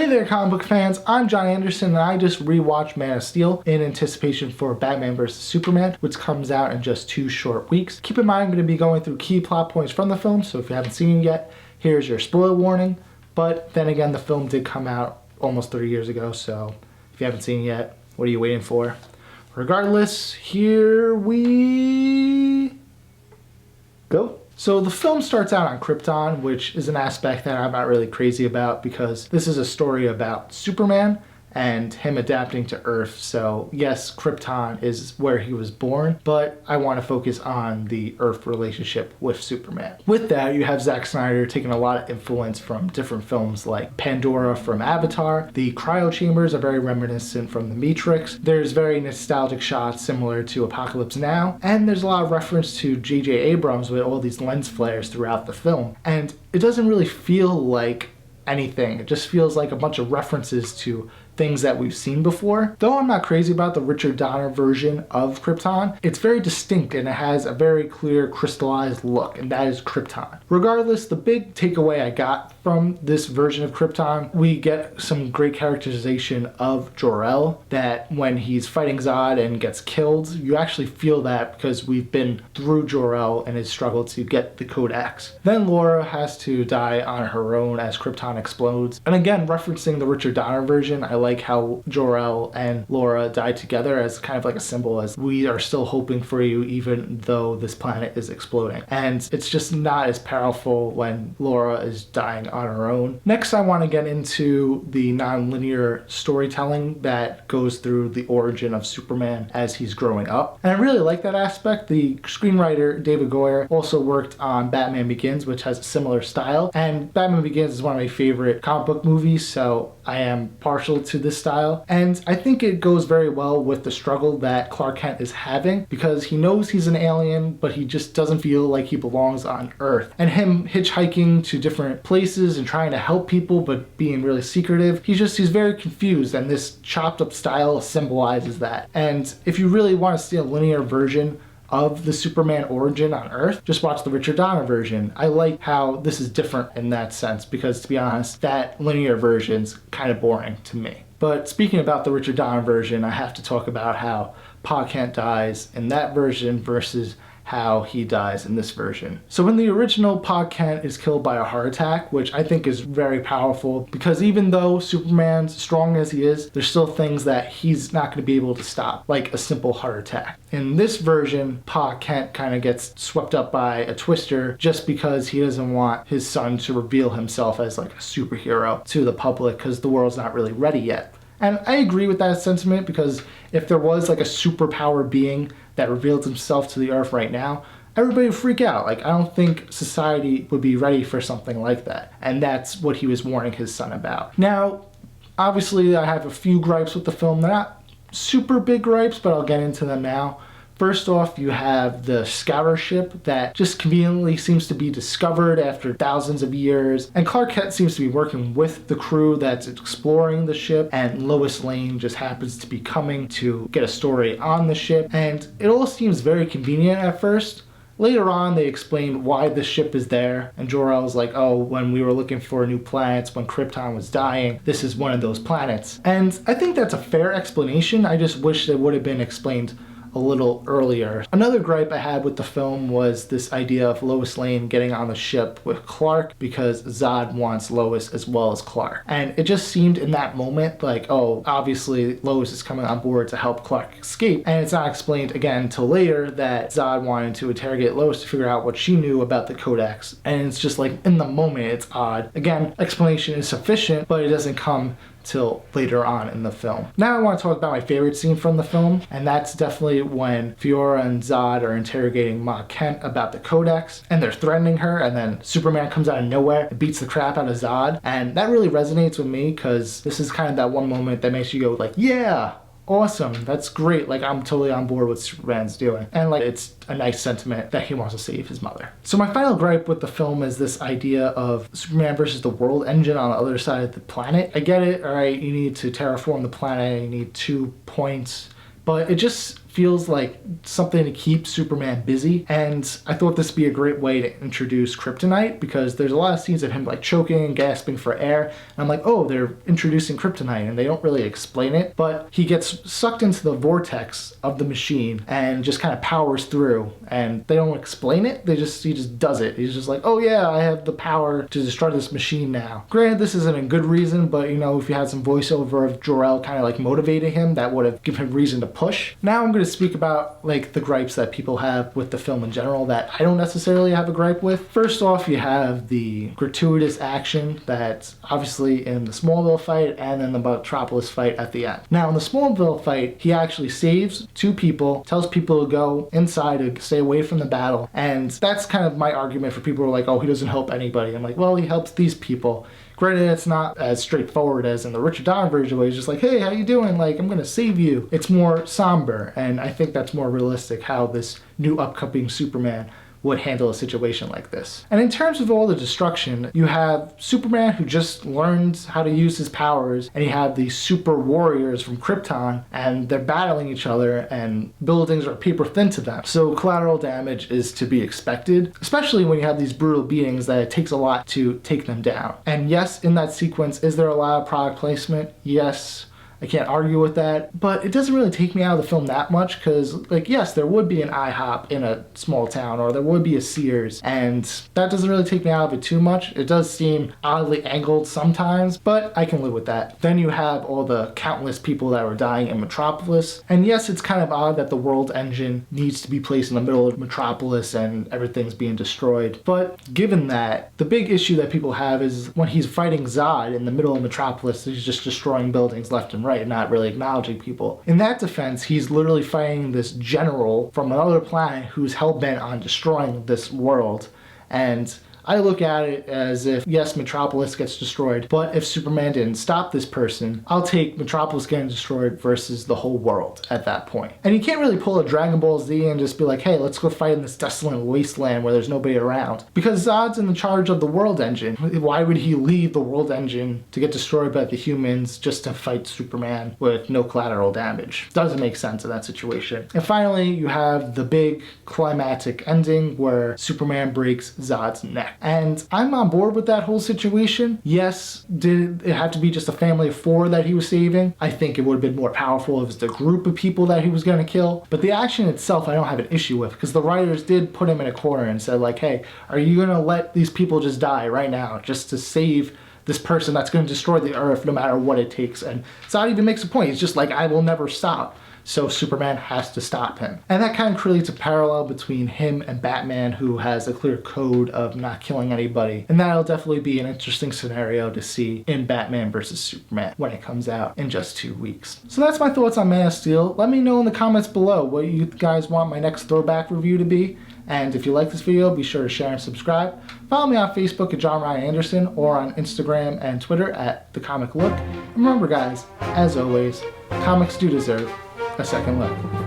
Hey there, comic book fans, I'm John Anderson, and I just rewatched Man of Steel in anticipation for Batman vs. Superman, which comes out in just 2 short weeks. Keep in mind, I'm going to be going through key plot points from the film, so if you haven't seen it yet, here's your spoiler warning. But then again, the film did come out almost 30 years ago, so if you haven't seen it yet, what are you waiting for? Regardless, here we go. So the film starts out on Krypton, which is an aspect that I'm not really crazy about because this is a story about Superman and him adapting to Earth. So yes, Krypton is where he was born, but I want to focus on the Earth relationship with Superman. With that, you have Zack Snyder taking a lot of influence from different films like Pandora from Avatar. The cryo chambers are very reminiscent from The Matrix. There's very nostalgic shots similar to Apocalypse Now, and there's a lot of reference to J.J. Abrams with all these lens flares throughout the film. And it doesn't really feel like anything. It just feels like a bunch of references to things that we've seen before. Though I'm not crazy about the Richard Donner version of Krypton, it's very distinct and it has a very clear crystallized look, and that is Krypton. Regardless, the big takeaway I got from this version of Krypton, we get some great characterization of Jor-El, that when he's fighting Zod and gets killed, you actually feel that because we've been through Jor-El and his struggle to get the Codex. Then Laura has to die on her own as Krypton explodes. And again, referencing the Richard Donner version, I like how Jor-El and Laura died together as kind of like a symbol, as we are still hoping for you even though this planet is exploding. And it's just not as powerful when Laura is dying on her own. Next, I want to get into the non-linear storytelling that goes through the origin of Superman as he's growing up. And I really like that aspect. The screenwriter David Goyer also worked on Batman Begins, which has a similar style. And Batman Begins is one of my favorite comic book movies, so I am partial to this style, and I think it goes very well with the struggle that Clark Kent is having because he knows he's an alien, but he just doesn't feel like he belongs on Earth. And him hitchhiking to different places and trying to help people but being really secretive, he's very confused, and this chopped up style symbolizes that. And if you really want to see a linear version of the Superman origin on Earth, just watch the Richard Donner version. I like how this is different in that sense because, to be honest, that linear version's kind of boring to me. But speaking about the Richard Donner version, I have to talk about how Pa Kent dies in that version versus how he dies in this version. So in the original, Pa Kent is killed by a heart attack, which I think is very powerful because even though Superman's strong as he is, there's still things that he's not going to be able to stop, like a simple heart attack. In this version, Pa Kent kind of gets swept up by a twister just because he doesn't want his son to reveal himself as like a superhero to the public because the world's not really ready yet. And I agree with that sentiment because if there was like a superpower being that revealed himself to the Earth right now, everybody would freak out. Like, I don't think society would be ready for something like that. And that's what he was warning his son about. Now, obviously I have a few gripes with the film. They're not super big gripes, but I'll get into them now. First off, you have the scouter ship that just conveniently seems to be discovered after thousands of years, and Clark Kent seems to be working with the crew that's exploring the ship, and Lois Lane just happens to be coming to get a story on the ship, and it all seems very convenient at first. Later on, they explain why the ship is there, and Jor-El's like, oh, when we were looking for new planets, when Krypton was dying, this is one of those planets. And I think that's a fair explanation. I just wish it would have been explained a little earlier. Another gripe I had with the film was this idea of Lois Lane getting on the ship with Clark because Zod wants Lois as well as Clark. And it just seemed in that moment like, oh, obviously Lois is coming on board to help Clark escape. And it's not explained again until later that Zod wanted to interrogate Lois to figure out what she knew about the Codex. And it's just like, in the moment, it's odd. Again, explanation is sufficient, but it doesn't come till later on in the film. Now I want to talk about my favorite scene from the film, and that's definitely when Fiora and Zod are interrogating Ma Kent about the Codex, and they're threatening her, and then Superman comes out of nowhere and beats the crap out of Zod, and that really resonates with me because this is kind of that one moment that makes you go like, yeah, awesome, that's great, like I'm totally on board with what Superman's doing. And like, it's a nice sentiment that he wants to save his mother. So my final gripe with the film is this idea of Superman versus the world engine on the other side of the planet. I get it, alright, you need to terraform the planet, you need 2 points, but it just feels like something to keep Superman busy. And I thought this would be a great way to introduce kryptonite, because there's a lot of scenes of him like choking and gasping for air. And I'm like, oh, they're introducing kryptonite, and they don't really explain it. But he gets sucked into the vortex of the machine and just kind of powers through, and they don't explain it. He just does it. He's just like, oh yeah, I have the power to destroy this machine now. Granted, this isn't a good reason, but you know, if you had some voiceover of Jor-El kind of like motivating him, that would have given him reason to push. Now I'm going to speak about like the gripes that people have with the film in general that I don't necessarily have a gripe with. First off, you have the gratuitous action that's obviously in the Smallville fight and in the Metropolis fight at the end. Now in the Smallville fight, he actually saves 2 people, tells people to go inside to stay away from the battle, and that's kind of my argument for people who are like, oh, he doesn't help anybody. I'm like, well, he helps these people. Granted, it's not as straightforward as in the Richard Donner version where he's just like, hey, how you doing? Like, I'm gonna save you. It's more somber, and I think that's more realistic how this new upcoming Superman would handle a situation like this. And in terms of all the destruction, you have Superman who just learns how to use his powers, and you have these super warriors from Krypton, and they're battling each other, and buildings are paper thin to them. So collateral damage is to be expected, especially when you have these brutal beatings that it takes a lot to take them down. And yes, in that sequence, is there a lot of product placement? Yes. I can't argue with that, but it doesn't really take me out of the film that much, because like, yes, there would be an IHOP in a small town, or there would be a Sears, and that doesn't really take me out of it too much. It does seem oddly angled sometimes, but I can live with that. Then you have all the countless people that were dying in Metropolis, and yes, it's kind of odd that the world engine needs to be placed in the middle of Metropolis and everything's being destroyed, but given that, the big issue that people have is when he's fighting Zod in the middle of Metropolis, he's just destroying buildings left and right, not really acknowledging people. In that defense, he's literally fighting this general from another planet who's hell-bent on destroying this world. And I look at it as if, yes, Metropolis gets destroyed, but if Superman didn't stop this person, I'll take Metropolis getting destroyed versus the whole world at that point. And you can't really pull a Dragon Ball Z and just be like, hey, let's go fight in this desolate wasteland where there's nobody around. Because Zod's in the charge of the world engine. Why would he leave the world engine to get destroyed by the humans just to fight Superman with no collateral damage? Doesn't make sense in that situation. And finally, you have the big climactic ending where Superman breaks Zod's neck. And I'm on board with that whole situation. Yes, did it have to be just a family of 4 that he was saving? I think it would have been more powerful if it was the group of people that he was going to kill. But the action itself, I don't have an issue with, because the writers did put him in a corner and said like, hey, are you going to let these people just die right now just to save this person that's going to destroy the earth no matter what it takes? And Zod even makes a point. He's just like, I will never stop. So Superman has to stop him. And that kind of creates a parallel between him and Batman, who has a clear code of not killing anybody. And that'll definitely be an interesting scenario to see in Batman vs. Superman when it comes out in just 2 weeks. So that's my thoughts on Man of Steel. Let me know in the comments below what you guys want my next throwback review to be. And if you like this video, be sure to share and subscribe. Follow me on Facebook at John Ryan Andersen, or on Instagram and Twitter at The Comic Look. And remember guys, as always, comics do deserve a second look.